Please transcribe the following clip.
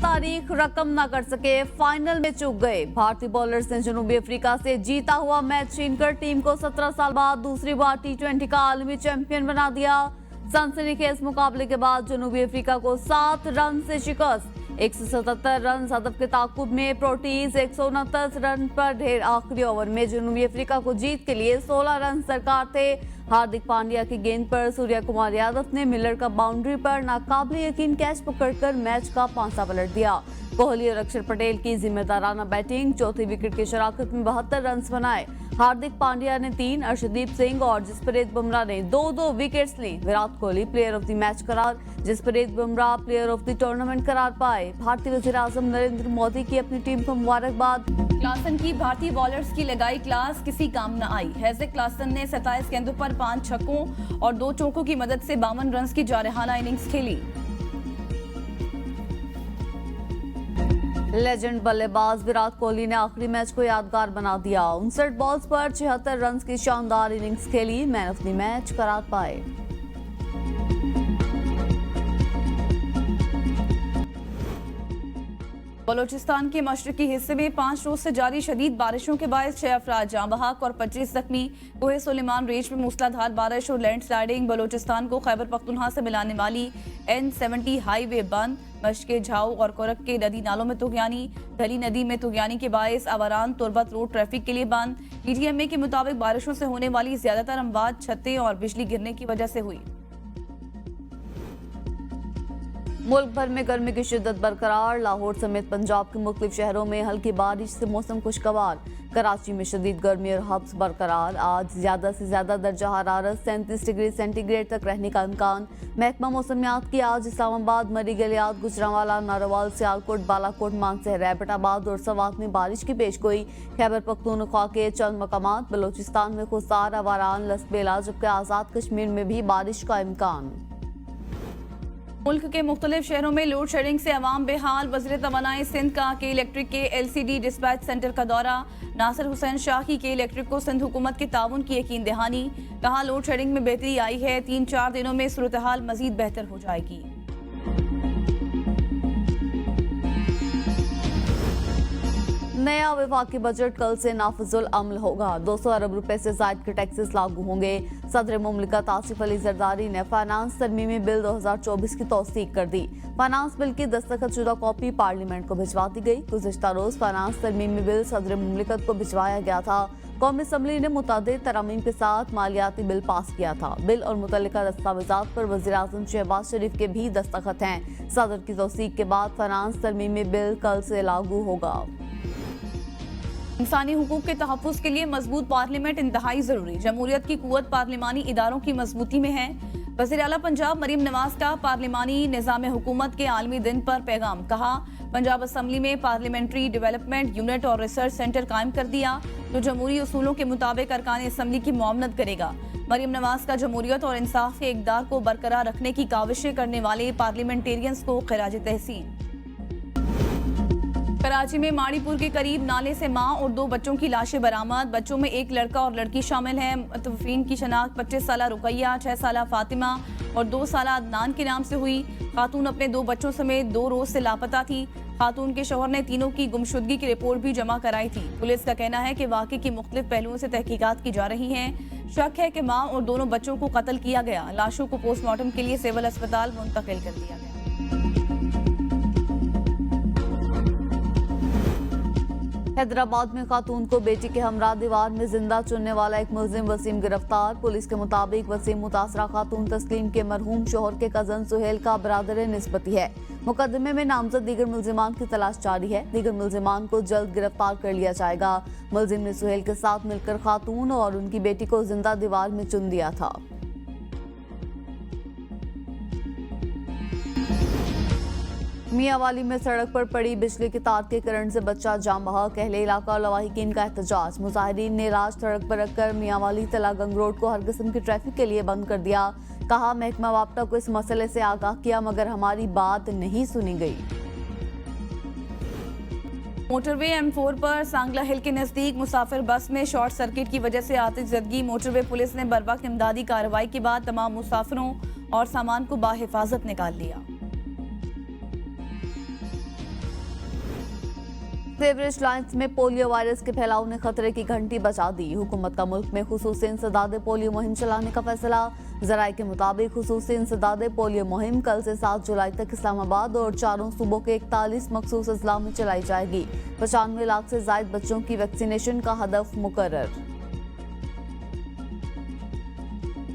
तारीख रकम न कर सके, फाइनल में चूक गए। भारतीय बॉलर्स ने जनूबी अफ्रीका से जीता हुआ मैच छीनकर टीम को 17 साल बाद दूसरी बार टी20 का आलमी चैंपियन बना दिया। सनसनीखेज मुकाबले के बाद जनूबी अफ्रीका को 7 रन से शिकस्त। 177 रन हदफ के ताकुब में प्रोटीज 169 रन पर ढेर। आखिरी ओवर में जनूबी अफ्रीका को जीत के लिए 16 रन सरकार थे। हार्दिक पांड्या की गेंद पर सूर्या कुमार यादव ने मिलर का बाउंड्री पर नाकाबिले यकीन कैच पकड़कर मैच का पांसा पलट दिया। कोहली और अक्षर पटेल की जिम्मेदाराना बैटिंग, चौथी विकेट की शराकत में 72 रन बनाए। हार्दिक पांड्या ने 3, अर्शदीप सिंह और जसप्रीत बुमराह ने 2-2 विकेट्स ली। Virat Kohli player of the match करार, Jasprit Bumrah player of the tournament करार पाए। भारतीय वज़ीर-ए-आज़म नरेंद्र मोदी की अपनी टीम को मुबारकबाद। क्लासन की भारतीय बॉलर्स की लगाई क्लास, किसी काम न आई। हेज़ेक क्लासन ने 27 गेंदों पर 5 छक्कों और 2 चौकों की मदद से 52 रन की जारहाना इनिंग्स खेली। लेजेंड बल्लेबाज विराट कोहली ने आखिरी मैच को यादगार बना दिया। 59 बॉल्स पर 76 रन की शानदार इनिंग्स खेली। मैन ऑफ द मैच करार पाए। बलोचिस्तान के मशरकी हिस्से में 5 रोज से जारी शदीद बारिशों के बायस 6 अफराद जाँ बहक और 25 जख्मी। कोहे सुलेमान रेंज में मूसलाधार बारिश और लैंडस्लाइडिंग। बलोचिस्तान को खैबर पख्तूनख्वा से मिलाने वाली N70 हाईवे बंद। मशके, झाऊ और कोरक के नदी नालों में तुगयानी। धली नदी में तुगयानी के बायस अवारान तुरबत रोड ट्रैफिक के लिए बंद। PTMA के मुताबिक बारिशों से होने वाली ज्यादातर अमवात छतें और बिजली गिरने की वजह से हुई। मुल्क भर में गर्मी की शिद्दत बरकरार। लाहौर समेत पंजाब के मुख्तलिफ शहरों में हल्की बारिश से मौसम खुशगवार। कराची में शदीद गर्मी और हब्स बरकरार। आज ज्यादा से ज्यादा दर्जा हरारत 37 डिग्री सेंटीग्रेड तक रहने का इम्कान। महकमा मौसमियात की आज इस्लामाबाद, मरी गलियात, गुजरांवाला, नारोवाल, सियालकोट, बालाकोट, मानसहर, एबटाबाद और सवात में बारिश की पेशगोई। खैबर पख्तूनख्वा के चंद मकामात, बलोचिस्तान में खुसार, अवारान, लसबेला, जबकि आज़ाद कश्मीर में भी बारिश का इम्कान। मुल्क के मुख्तलिफ शहरों में लोड शेडिंग से अवाम बेहाल। वज़ीर तवानाई सिंध का के इलेक्ट्रिक के LCD डिस्पैच सेंटर का दौरा। नासिर हुसैन शाही के इलेक्ट्रिक को सिंध हुकूमत के ताउन की यकीन दहानी। कहा लोड शेडिंग में बेहतरी आई है, 3-4 दिनों में सूरत हाल मजीद बेहतर हो जाएगी। नया वफाकी बजट कल से नाफिजुल अमल होगा। 200 अरब रुपए से जायद के टैक्सेस लागू होंगे। सदर मुमलिकत आसिफ अली जरदारी ने फाइनेंस तरमीमी बिल 2024 की तौसीक कर दी। फाइनेंस बिल की दस्तखतशुदा कॉपी पार्लियामेंट को भिजवा दी गई। गुज़िश्ता रोज फाइनेंस तरमीमी बिल सदर मुमलिकत को भिजवाया गया था। कौमी असम्बली ने मुतादिद तरामीम के साथ मालियाती बिल पास किया था। बिल और मुतल्लिका दस्तावेजात पर वज़ीर-ए-आज़म शहबाज शरीफ के भी दस्तखत हैं। सदर की तौसीक के बाद फाइनेंस तरमीमी बिल कल से लागू होगा। इंसानी हुकूक के तहफ़्फ़ुज़ के लिए मजबूत पार्लियामेंट इंतहाई जरूरी। जमहूरियत की कुव्वत पार्लिमानी इदारों की मजबूती में है। वज़ीर आला पंजाब मरीम नवाज का पार्लिमानी निज़ाम हुकूमत के आलमी दिन पर पैगाम। कहा पंजाब असम्बली में पार्लियामेंट्री डेवलपमेंट यूनिट और रिसर्च सेंटर कायम कर दिया जो जमहूरी उसूलों के मुताबिक अरकान असम्बली की मुआवनत करेगा। मरीम नवाज का जमहूरियत और इंसाफ के इक़दार को बरकरार रखने की काविशें करने वाले पार्लियामेंटेरियंस को खिराज तहसीन। कराची में माड़ीपुर के करीब नाले से मां और 2 बच्चों की लाशें बरामद। बच्चों में 1 लड़का और लड़की शामिल हैं। मुतवफ़्फ़ीन की शनाख्त 25 साला रुकैया, 6 साला फातिमा और 2 साला अदनान के नाम से हुई। खातून अपने 2 बच्चों समेत 2 रोज से लापता थी। खातून के शौहर ने तीनों की गुमशुदगी की रिपोर्ट भी जमा कराई थी। पुलिस का कहना है कि वाक़े की मुख्तलिफ पहलुओं से तहकीकात की जा रही हैं। शक है कि मां और दोनों बच्चों को कत्ल किया गया। लाशों को पोस्टमार्टम के लिए सिविल अस्पताल मुंतकिल कर दिया गया। हैदराबाद में खातून को बेटी के हमरा दीवार में जिंदा चुनने वाला एक मुलजिम वसीम गिरफ्तार। पुलिस के मुताबिक वसीम मुतासरा खातून तस्लीम के मरहूम शोहर के कजन सुहेल का बरादर निस्बती है। मुकदमे में नामजद दीगर मुलजिमान की तलाश जारी है। दीगर मुलजिमान को जल्द गिरफ्तार कर लिया जाएगा। मुलजिम ने सुहेल के साथ मिलकर खातून और उनकी बेटी को जिंदा दीवार में चुन दिया था। मियांवाली में सड़क पर पड़ी बिजली के तार के करंट से बच्चा जाम बहक। अहले इलाका और लवाहिकीन का एहतजाज। मुजाहिरीन ने राज सड़क पर रखकर मियांवाली तला गंग रोड को हर किस्म की ट्रैफिक के लिए बंद कर दिया। कहा महकमा वापटा को इस मसले से आगाह किया मगर हमारी बात नहीं सुनी गई। मोटरवे M4 पर सांगला हिल के नजदीक मुसाफिर बस में शॉर्ट सर्किट की वजह से आतिशज़दगी। मोटरवे पुलिस ने बर्वक्त इमदादी कार्रवाई के बाद तमाम मुसाफिरों और सामान को बाहिफाजत निकाल लिया। सेवरेज लाइन्स में पोलियो वायरस के फैलाव ने खतरे की घंटी बजा दी। हुकूमत का मुल्क में खुसूसी इंसदादे पोलियो मुहिम चलाने का फैसला। जराये के मुताबिक खुसूसी इंसदादे पोलियो मुहिम कल से 7 जुलाई तक इस्लामाबाद और चारों सूबों के 41 मखसूस अजला में चलाई जाएगी। 95 लाख से ज्यादा बच्चों की वैक्सीनेशन का हदफ मुकर्रर।